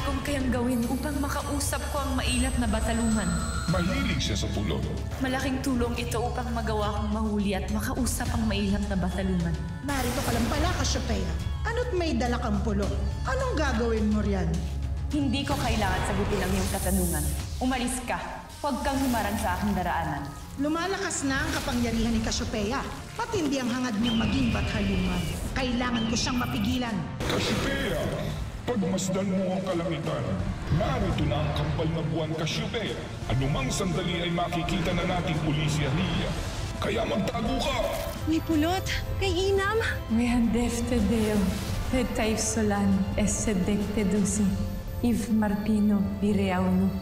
kong kayang gawin upang makausap ko ang mailap na bataluman? Mahilig siya sa pulong. Malaking tulong ito upang magawa kong mahuli at makausap ang mailap na bataluman. Narito ka lang pala, Cassiopeia. Ano't may dala kang pulong? Anong gagawin mo riyan? Hindi ko kailangan sagutin ang iyong katanungan. Umalis ka. Huwag kang humarang sa aking daraanan. Lumalakas na ang kapangyarihan ni Cassiopeia. Matindi ang hangad niyang maging bathaluman. Kailangan ko siyang mapigilan. Cassiopeia! Pagmasdan mo ang kalangitan, narito na ang kampal na buwan, Cassiopeia. Anumang sandali ay makikita na nating uli si Aria. Kaya magtago ka! May pulot! Kay Inam! Mehandefte Deo, Petay Solan, Esedecte Dusi, If Marpino, Bireauno.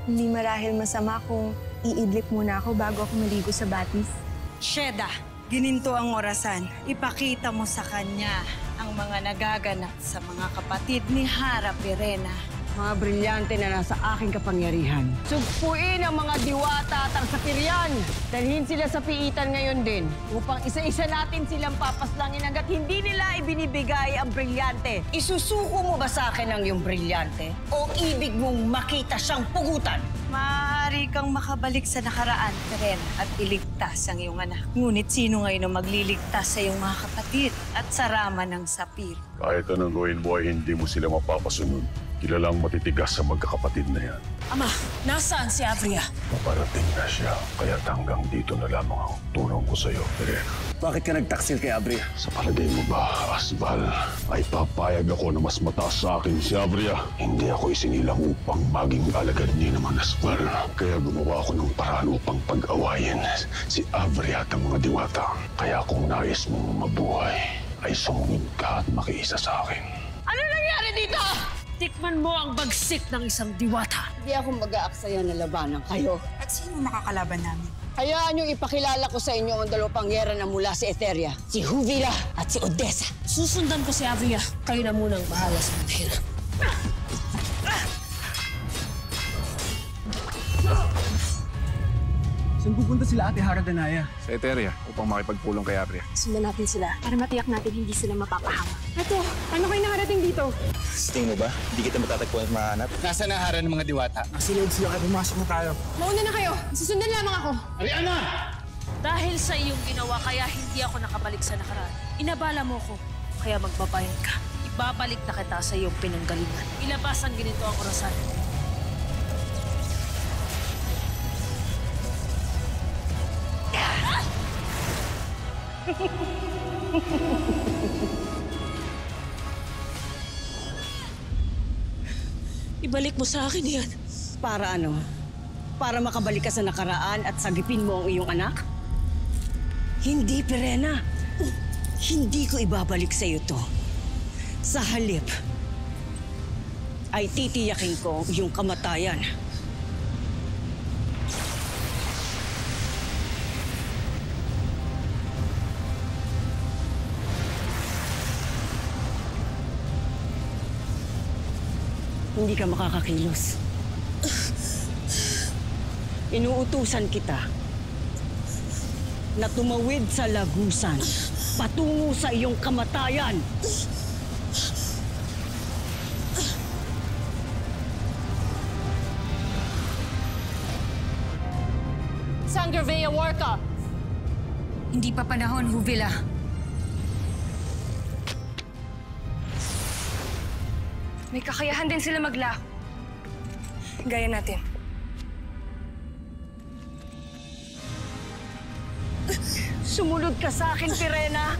Hindi marahil masama kung iidlip muna ako bago ako maligo sa batis. Sheda, gininto ang orasan. Ipakita mo sa kanya ang mga nagaganap sa mga kapatid ni Hara Pirena. Mga brilyante na nasa aking kapangyarihan. Sugpuin ang mga diwata at ang sapiryan. Dalhin sila sa piitan ngayon din upang isa-isa natin silang papaslangin hanggat hindi nila ibinibigay ang brilyante. Isusuko mo ba sa akin ang iyong brilyante? O ibig mong makita siyang pugutan? Maaari kang makabalik sa nakaraan, Pirena, at iligtas ang iyong anak. Ngunit sino ngayon ang magliligtas sa iyong mga kapatid at sa rama ng sapir? Kahit anong gawin mo ay hindi mo sila mapapasunod. Kilalang matitigas sa magkakapatid na yan. Ama, nasaan si Avria? Paparating na siya, kaya't hanggang dito na lamang ang tulong ko sa'yo, Pirena. Bakit ka nagtaksil kay Avria? Sa palagay mo ba, Asbal, ay papayag ako na mas mataas sa akin si Avria? Hindi ako isinilang upang maging alagad ni naman Asbal. Kaya gumawa ako ng paraan upang pag-awayin si Avria at ang mga diwata. Kaya kung nais mong mabuhay, ay sumunod ka at makiisa sa akin. Ano nangyari dito? Tikman mo ang bagsik ng isang diwata. Hindi ako mag-aaksaya na labanan kayo. At sino makakalaban namin? Hayaan niyong ipakilala ko sa inyo ang dalawang pangyera na mula sa Etheria. Si Juvila at si Odessa. Susundan ko si Avria. Kayo na munang bahala sa mahirap. Saan pupunta sila Ate Hara Danaya? Sa Etheria, upang makipagpulong kay Avria. Sundan natin sila para matiyak natin hindi sila mapapahama. Ito, ano kayo nakarating dito? Sa tingin mo ba? Hindi kita matatagpuan at mahanap? Nasa na Hara ng mga diwata? Silid sila kaya pumasok na tayo. Mauna na kayo. Susundan lamang ako. Ariana! Dahil sa iyong ginawa, kaya hindi ako nakabalik sa nakaraan. Inabala mo ko, kaya magbabayad ka. Ibabalik na kita sa iyong pinanggalingan. Ilabas ang ginito ang orasan. Ibalik mo sa akin yan. Para ano? Para makabalik ka sa nakaraan at sagipin mo ang iyong anak? Hindi, Pirena. Hindi ko ibabalik sa iyo to. Sa halip, ay titiyakin ko ang iyong kamatayan. Hindi ka makakakilos. Inuutusan kita na tumawid sa lagusan patungo sa iyong kamatayan. Sangervea Warka! Hindi pa panahon, Juvila. May kakayahan din sila maglaho. Gaya natin. Sumunod ka sa akin, Pirena.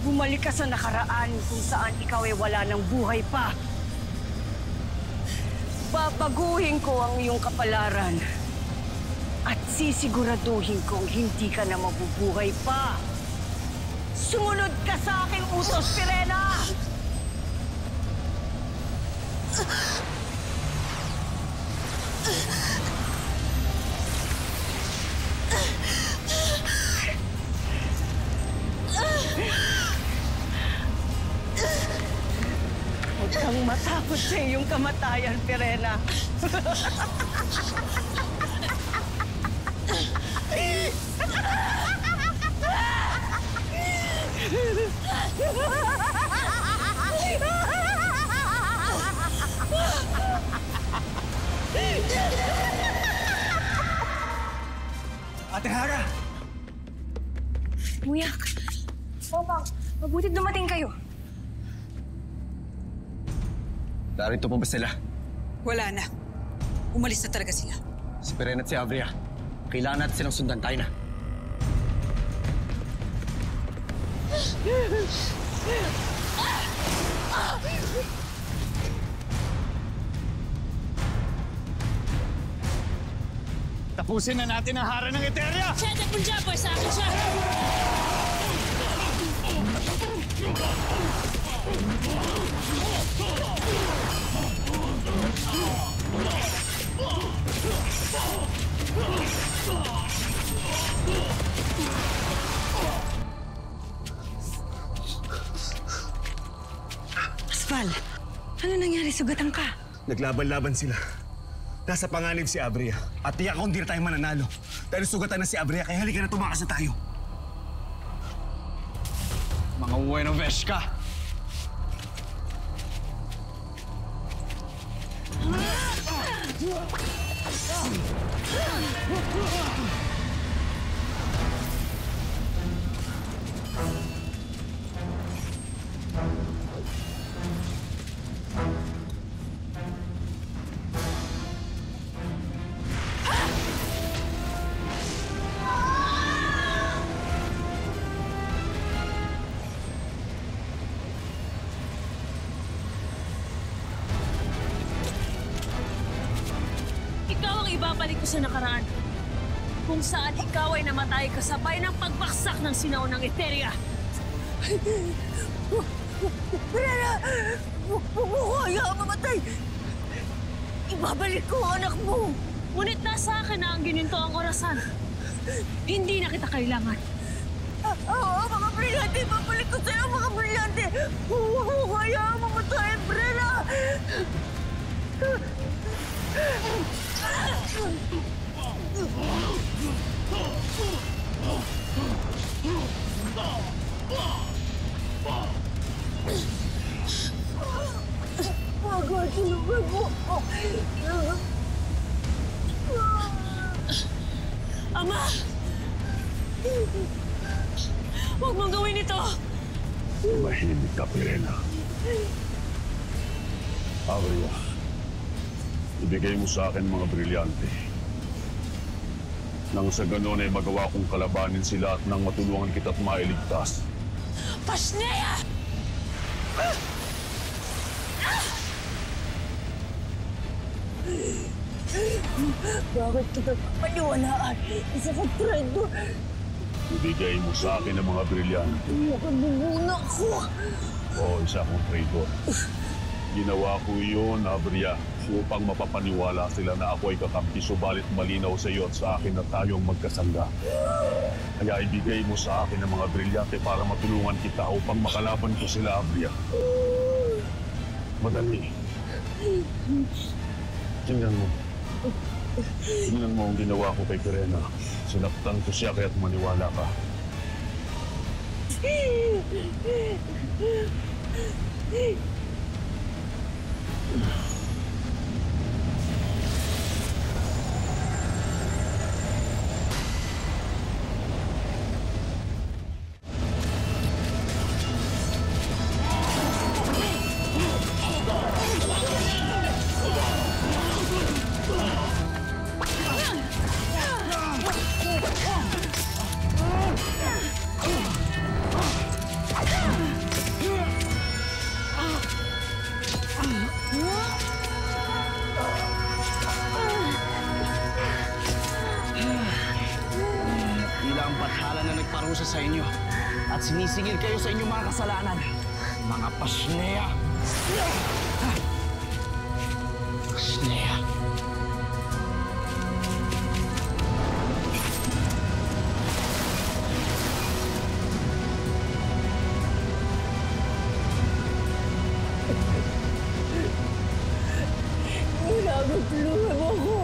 Bumalik ka sa nakaraan kung saan ikaw ay wala ng buhay pa. Babaguhin ko ang iyong kapalaran. At sisiguraduhin kong hindi ka na mabubuhay pa. Sumunod ka sa aking utos, Pirena! Huwag kang matakot sa iyong kamatayan, Pirena. Muyak! Popang, mabutit dumating kayo. Narito pa ba sila? Wala na. Umalis na talaga sila. Si Peren at si Abria. Kailangan natin silang sundan. Tayo na. Tapusin na natin ang hara ng Eteria! Siya na Punjaboy, sa akin siya! Asval, ano nangyari? Sugatan ka. Naglaban-laban sila. Nasa panganib si Abria. At tiyak kung di na tayo mananalo. Dahil sugatan na si Abria, kaya halika na tumakas na tayo. Mga Bueno Veshka! Ikaw ang ibabalik ko sa nakaraan. Kung saan ikaw ay namatay kasabay ng pagbaksak ng sinaunang Eteria. Brera! Huwag mo kaya mamatay! Ibabalik ko ang anak mo! Ngunit nasa akin na ang gininto ang orasan. Hindi na kita kailangan. Mga brilyante! Babalik ko sa'yo, mga brilyante! Huwag mo kaya mamatay, Brera! Pagod, tulungan mo! Ama! Huwag mong gawin ito! Mahimik ka, Pirena. Abria, ibigay mo sa akin mga brilyante. Nang sa ganon ay magawa kong kalabanin sila at nang matulungan kita't mailigtas. Pasneya! Bakit kita paniwalaan? Isa ka traitor! Ibigay mo sa akin ang mga brilyante. Nakabubuna ko! Oo, isa akong traitor. Ginawa ko iyon, Abria, upang mapapaniwala sila na ako ay kakampi, subalit malinaw sa iyo at sa akin na tayong magkasangga. Kaya ibigay mo sa akin ang mga brilyante para matulungan kita upang makalaban ko sila, Abria. Madali. Tingnan mo. Tingnan mo ang ginawa ko kay Pirena. Sinaktan ko siya kaya't maniwala ka. nagparusa sa inyo at sinisingil kayo sa inyong mga kasalanan. Mga Pasneya! Pasneya! Kailangan tulungan mo ako.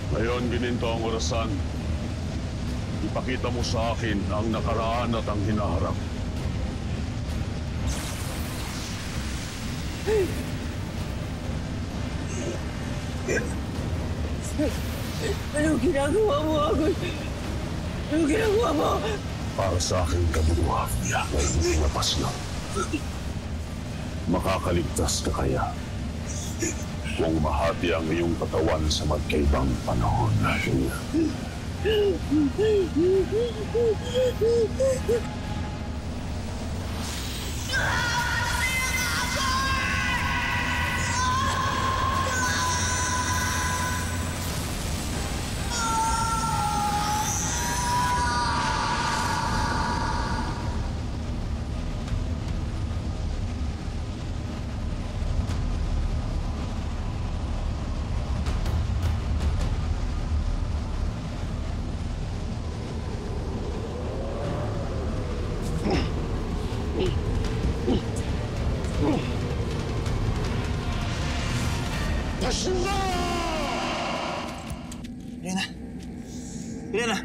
Ngayon, gininto ang orasan. Ipakita mo sa akin ang nakaraan at ang hinaharap. Anong ginagawa mo, Agoy? Anong ginagawa mo? Para sa akin, kabuluha niya ay hindi lapas lang. Makakaligtas ka kaya kung mahati ang iyong katawan sa magkaibang panahon. Irena! Irena!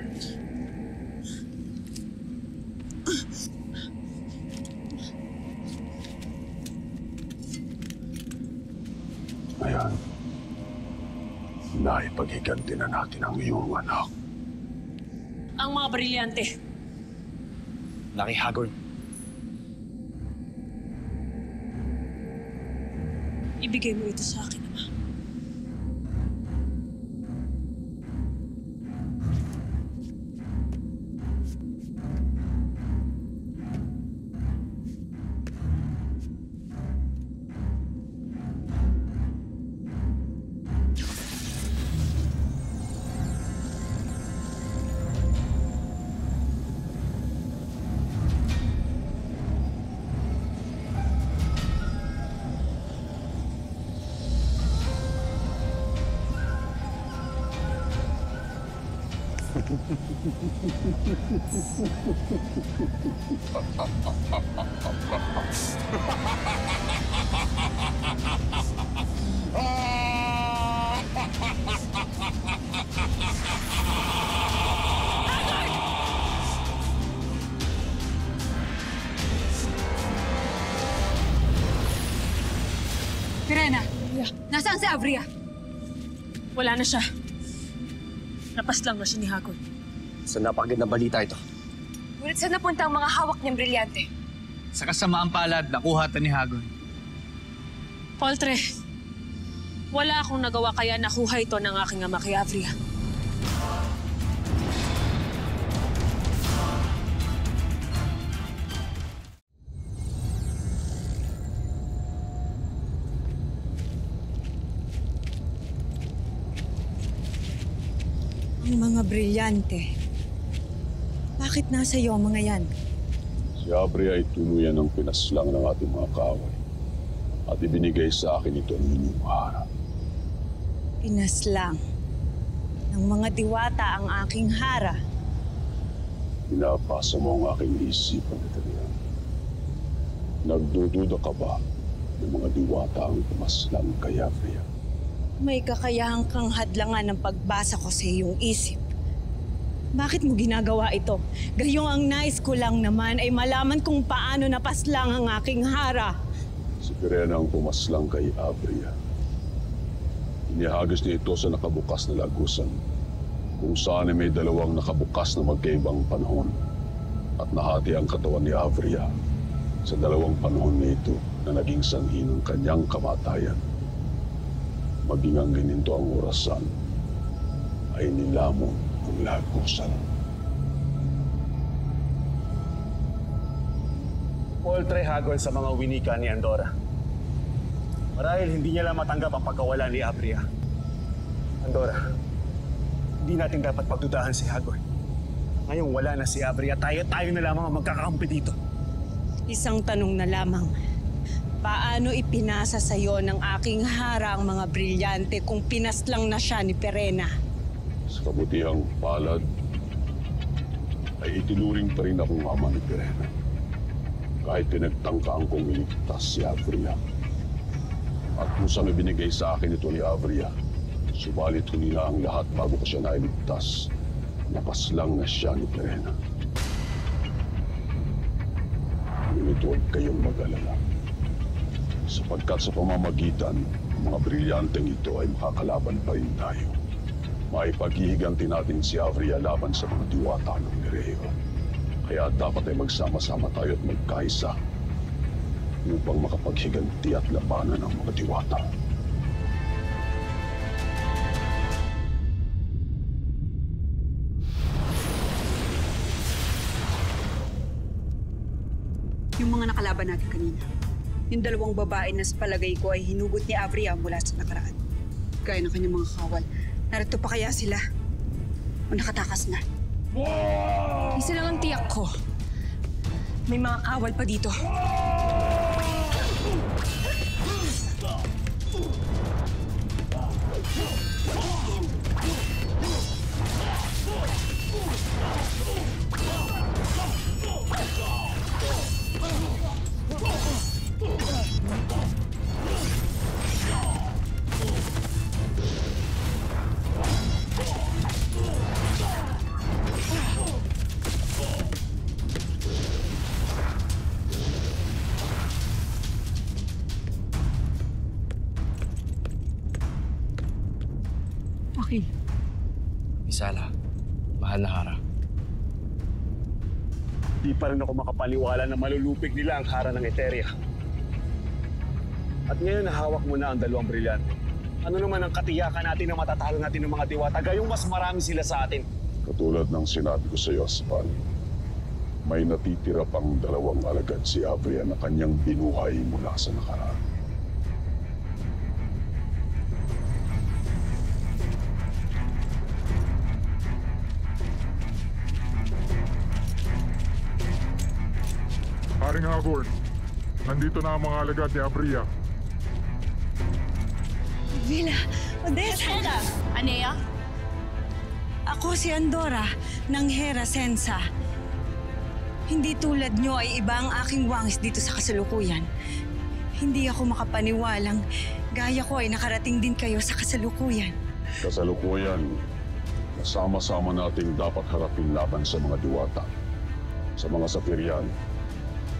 Ngayon, naipaghiganti na natin ang iyong anak. Ang mga brilyante. Lucky Haggard. Ibigay mo ito sa akin, Ama. Pirena, nasaan si Avria? Wala na siya. Napas lang na siya ni Hagon. Sa napakagandang balita ito. Ngunit saan napunta ang mga hawak niyang brilyante? Sa kasamaang palad, nakuha ito ni Hagon. Poltre, wala akong nagawa kaya nakuha ito ng aking ama kay Avria. Ang mga brilyante. Bakit nasa iyo ang mga yan? Si Abria ay tuluyan ng pinaslang ng ating mga kaaway at ibinigay sa akin ito ang inyong harap. Pinaslang ng mga diwata ang aking hara. Pinapasa mo ang aking isipan, Eteria. Nagdududa ka ba ng mga diwata ang pumaslang kay Abria? May kakayahang kang hadlangan ng pagbasa ko sa iyong isip. Bakit mo ginagawa ito? Gayong ang nais ko lang naman ay malaman kung paano napaslang ang aking hara. Si Pirena ang pumaslang kay Abria. Inihagis niya ito sa nakabukas na lagusan, kung saan ay may dalawang nakabukas na magkaibang panahon. At nahati ang katawan ni Abria sa dalawang panahon na ito na naging sanhi ng kanyang kamatayan. Maging ang gininto ang orasan ay nilamon ang lagusan. Poltre Hagon sa mga winika ni Andorra. Marahil hindi niya lang matanggap ang pagkawala ni Abria. Andorra, hindi natin dapat pagdudahan si Hagon. Ngayong wala na si Abria, tayo na lamang ang magkakampi dito. Isang tanong na lamang. Paano ipinasa sa iyo ng aking hara ang mga brilyante kung pinaslang na siya ni Pirena? Sa kabutihang palad, ay itinuring pa rin akong ama ni Pirena. Kahit pinagtangkaan kong iligtas si Abria. At kusang ibinigay sa akin ito ni Abria, subalit huli na ang lahat bago ko siya nailigtas napaslang na siya ni Pirena. Ngunit huwag kayong mag-alala. Sapagkat sa pamamagitan ng mga brilyanteng ito ay makakalaban pa rin tayo. Maipaghihiganti natin si Avria laban sa mga diwata ng Nereo. Kaya dapat ay magsama-sama tayo at magkaisa upang makapaghiganti at labanan ng mga diwata. Yung mga nakalaban natin kanina, yung dalawang babae na sa palagay ko ay hinugot ni Avria mula sa nakaraan. Gaya ng kanyang mga kawal. Narito pa kaya sila? O nakatakas na? Isa lang ang tiyak ko. May mga kawal pa dito. Akil, Misala, mahal na Hara. Di pa rin ako makapaniwala na malulupig nila ang Hara ng Eteria. At ngayon nahawak mo na ang dalawang brilyante. Ano naman ang katiyakan natin na matatalo natin ng mga diwata gayong mas marami sila sa atin? Katulad ng sinabi ko sa iyo, Aspal, may natitira pang dalawang alagad si Avria na kanyang binuhay mula sa nakaraan. Haring Hagorn, nandito na ang mga alagad ni Avria. Vila, Odessa! Anea? Ako si Andora ng Hera Sensa. Hindi tulad nyo ay iba ang aking wangis dito sa kasalukuyan. Hindi ako makapaniwalang gaya ko ay nakarating din kayo sa kasalukuyan. Kasalukuyan, kasama-sama nating dapat harapin laban sa mga diwata, sa mga sapiryan,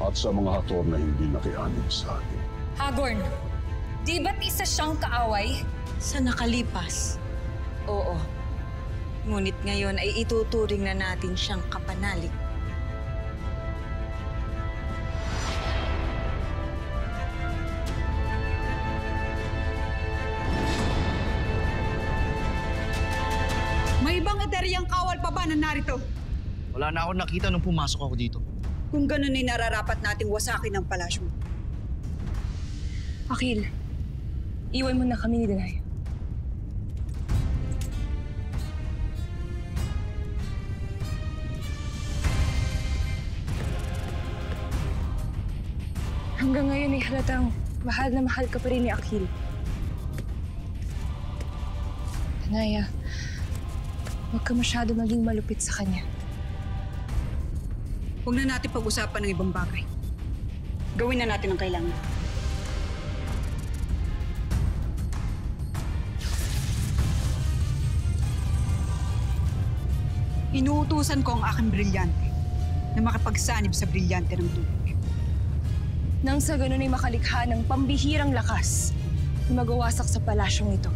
at sa mga hator na hindi nakianib sa atin. Hagorn, di ba't isa siyang kaaway? Sa nakalipas, oo. Ngunit ngayon ay ituturing na natin siyang kapanalig. May ibang Eteriang kawal pa ba na narito? Wala na ako nakita nung pumasok ako dito. Kung ganun ay nararapat nating wasakin ang palasyo. Akil, iwan mo na kami ni Denay. Hanggang ngayon ay halatang mahal na mahal ka pa rin ni Akil. Tanaya, huwag ka masyado maging malupit sa kanya. Huwag na natin pag-usapan ng ibang bagay. Gawin na natin ang kailangan. Inuutusan ko ang aking brilyante na makipagsanib sa brilyante ng tubig. Nang sa ganun ay makalikha ng pambihirang lakas na magawasak sa palasyong ito.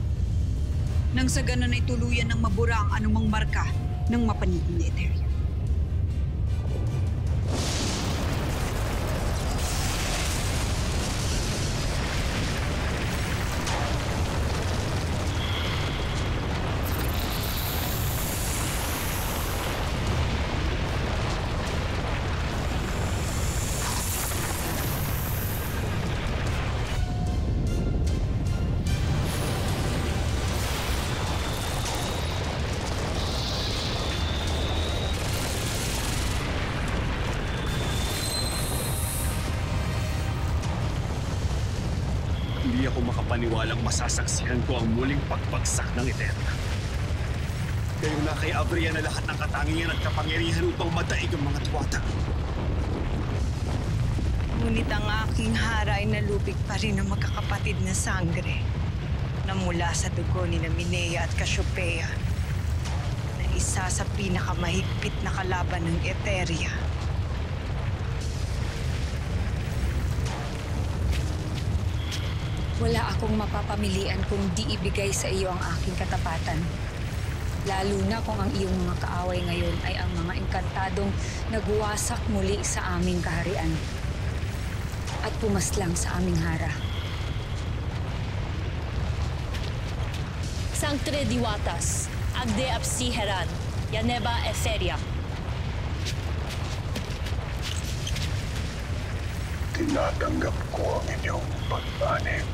Nang sa ganun ay tuluyan ng mabura ang anumang marka ng mapaniging na Eteria. Hindi ako makapaniwalang masasaksihan ko ang muling pagbagsak ng Eterna. Gayon na kay Avria na lahat ng katangian at kapangyarihan upang madaig ang mga diwata. Ngunit ang aking Hara ay nalupig pa rin ng magkakapatid na sangre na mula sa dugo ni Minea at Cassiopeia na isa sa pinakamahigpit na kalaban ng Eteria. Wala akong mapapamilian kung di ibigay sa iyo ang aking katapatan. Lalo na kung ang iyong mga kaaway ngayon ay ang mga engkantadong nagwasak muli sa aming kaharian at pumaslang sa aming hara. Sanctre Diwatas, Agde Apsi Heran, Yaneba Etheria. Tinatanggap ko ang inyong pag-anib.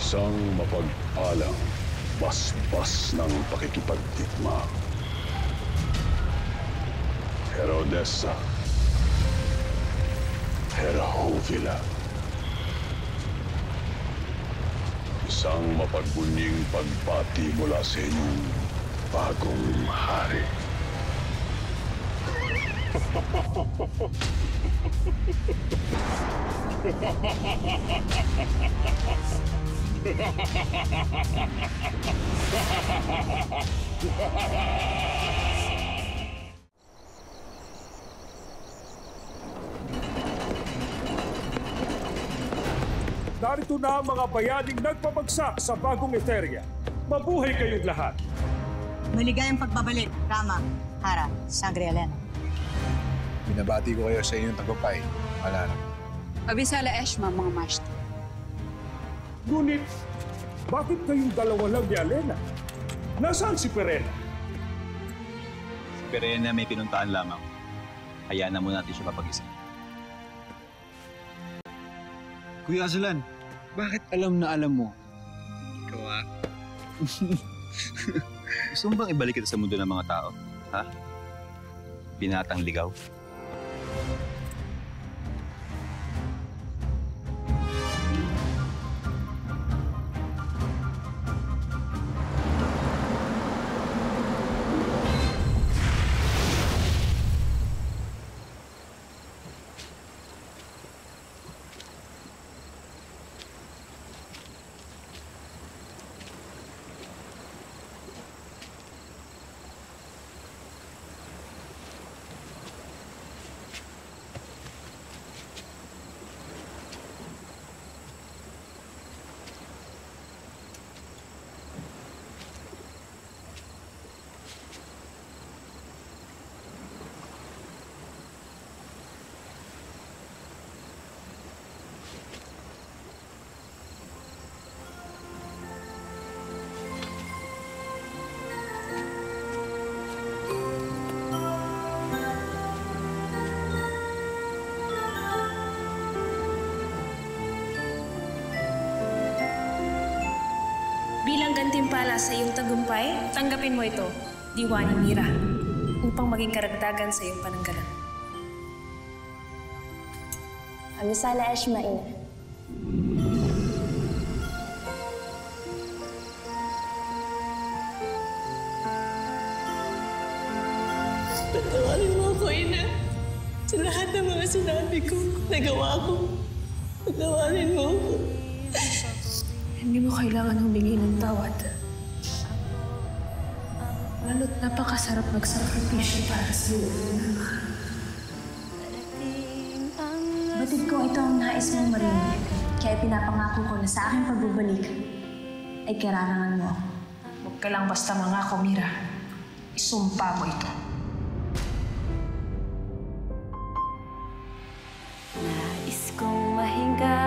Isang mapagpalang basbas ng pakikipagdigma. Herodessa, Herahovila. Isang mapagbunying pagbati mula sa inyong bagong hari. Narito na ang mga bayaning nagpabagsak sa bagong Etheria. Mabuhay kayong lahat! Maligayang pagbabalik, Rama, Hara, Sangre Elena. Binabati ko kayo sa inyong tagumpay, Alara. Abisala Eshma, mga master. Ngunit, bakit kayong dalawa lang ni Alena? Nasaan si Perena? Si Perena may pinuntaan lamang. Hayaan na muna natin siya mapag-isa. Kuya Azulan, bakit alam na alam mo? Ikaw Gusto mo bang ibalik kita sa mundo ng mga tao? Ha? Binatang ligaw? Bilang gantimpala sa iyong tagumpay, tanggapin mo ito, Diwani Mira, upang maging karagdagan sa iyong pananggalan. Abisala Eshmael. Patawarin mo ako, Ina. Sa lahat ng mga sinabi ko, nagawa ko. Patawarin mo ako. Hindi mo kailangan humingi ng tawad. Lalo't napakasarap magsakripisyo para sa iyo. Batid ko ito ang nais mong marinig. Kaya pinapangako ko na sa aking pagbabalik ay kailangan mo. Huwag ka lang basta mangako, Mira. Isumpa mo ito. Nais kong mahinga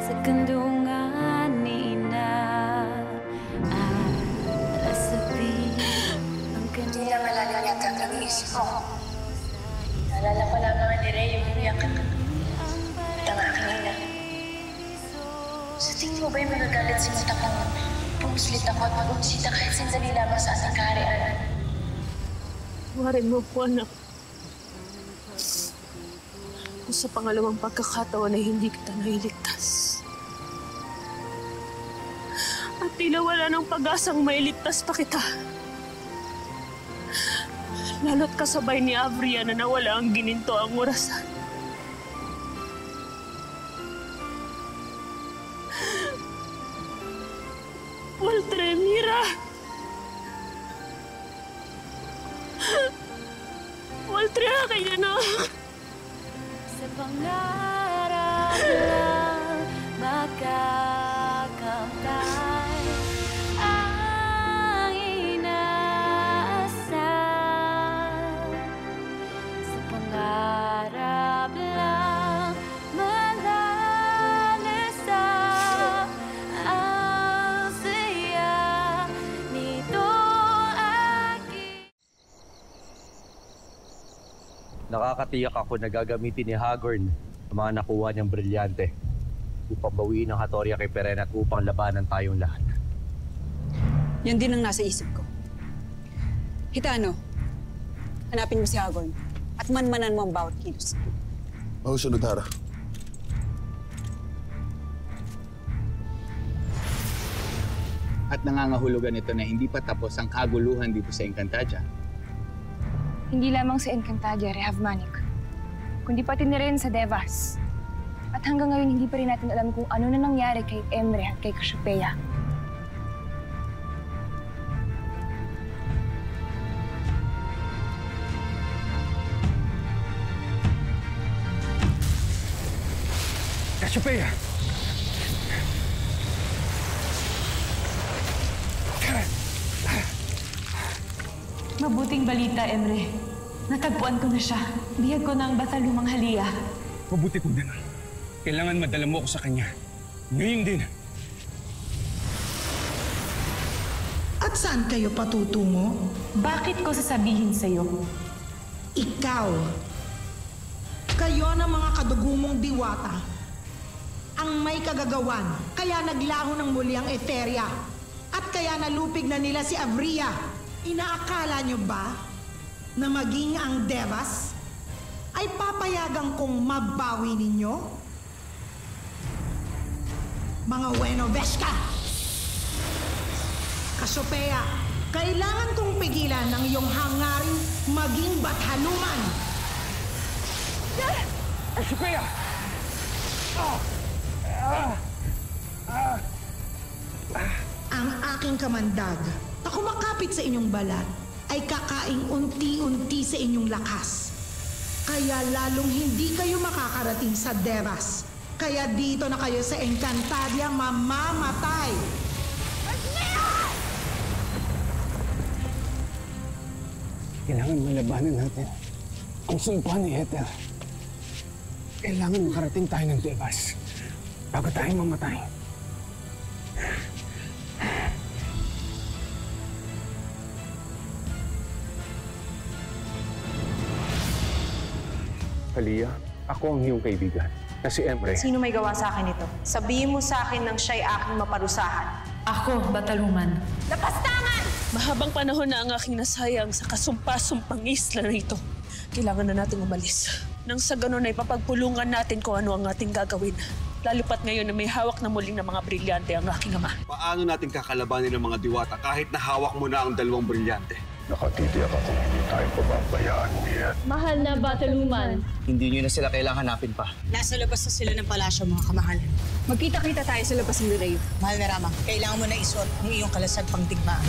sa kandungan ni Ina. Alasabi ang kanyang... Hindi na malalim yata ang nag-iisip ko. Naalala ko lang mga ni Rey yung umiyakan at ang aking ina. Sa tingin mo ba'y magagalit si Mata kung pumuslit ako at mag-unsita kahit sandali lamang sa ating kaharian? Tawarin mo po, anak. Kung sa pangalawang pagkakataon ay hindi kita nailigtas. At tila wala ng pag-asang mailigtas pa kita. Lalo't kasabay ni Avria na nawala ang gininto ang orasan. aking anak. Sa pangarap lang makakamtan ang inaasal. Sa pangarap lang malalasap ang saya nito aking. Nakakatiyak ako na gagamitin ni Hagorn ang mga nakuha niyang brilyante upang bawiin ang Hatoria kay Perena at upang labanan tayong lahat. Yan din ang nasa isip ko. Hitano, hanapin mo si Hagorn at manmanan mo ang bawat kilos. Mausunod, Hara. At nangangahulugan ito na hindi pa tapos ang kaguluhan dito sa Encantadia. Hindi lamang sa Encantadia, Rehavmanik, kundi pati na rin sa Devas. At hanggang ngayon, hindi pa rin natin alam kung ano na nangyari kay Emre at kay Cassiopeia. Cassiopeia! Mabuting balita, Emre. Natagpuan ko na siya. Bihag ko na ang Batalumang Halia. Mabuti kong din. Kailangan madala mo ako sa kanya. Ngayon din. At saan kayo patutungo? Bakit ko sasabihin sa'yo? Ikaw. Kayo ng mga kadugumong diwata. Ang may kagagawan, kaya naglaho ng muli ang Etheria. At kaya nalupig na nila si Avria. Inaakala nyo ba na maging ang Devas ay papayagan kong mabawi ninyo? Mga Wenoveshka! Cassiopeia, kailangan kong pigilan ng iyong hangaring maging bathaluman! Cassiopeia! Ang aking kamandag na kumakapit sa inyong balat ay kakaing unti-unti sa inyong lakas. Kaya lalong hindi kayo makakarating sa Devas. Kaya dito na kayo sa Encantadia mamamatay. Kailangan malabanan natin ang sumpa ni Hether. Kailangan makarating tayo ng Devas bago tayo mamatay. Halia, ako ang iyong kaibigan na si Emre. Sino may gawa sa akin ito? Sabihin mo sa akin nang siya'y aking maparusahan. Ako, Bataluman. Lapastangan! Mahabang panahon na ang aking nasayang sa kasumpa-sumpang isla na ito. Kailangan na nating umalis. Nang sa ganun ay papagpulungan natin kung ano ang ating gagawin. Lalo pat ngayon na may hawak na muling ng mga brilyante ang aking ama. Paano natin kakalabanin ng mga diwata kahit na hawak mo na ang dalawang brilyante? Nakatitiyak akong hindi tayo pababayaan niya. Mahal na Bataluman. Hindi nyo na sila kailangan hanapin pa. Nasa labas na sila ng palasyo, mga kamahal. Magkita-kita tayo sa labas ng Lireo. Mahal na Rama, kailangan mo na isuot ang iyong kalasag pang digmaan.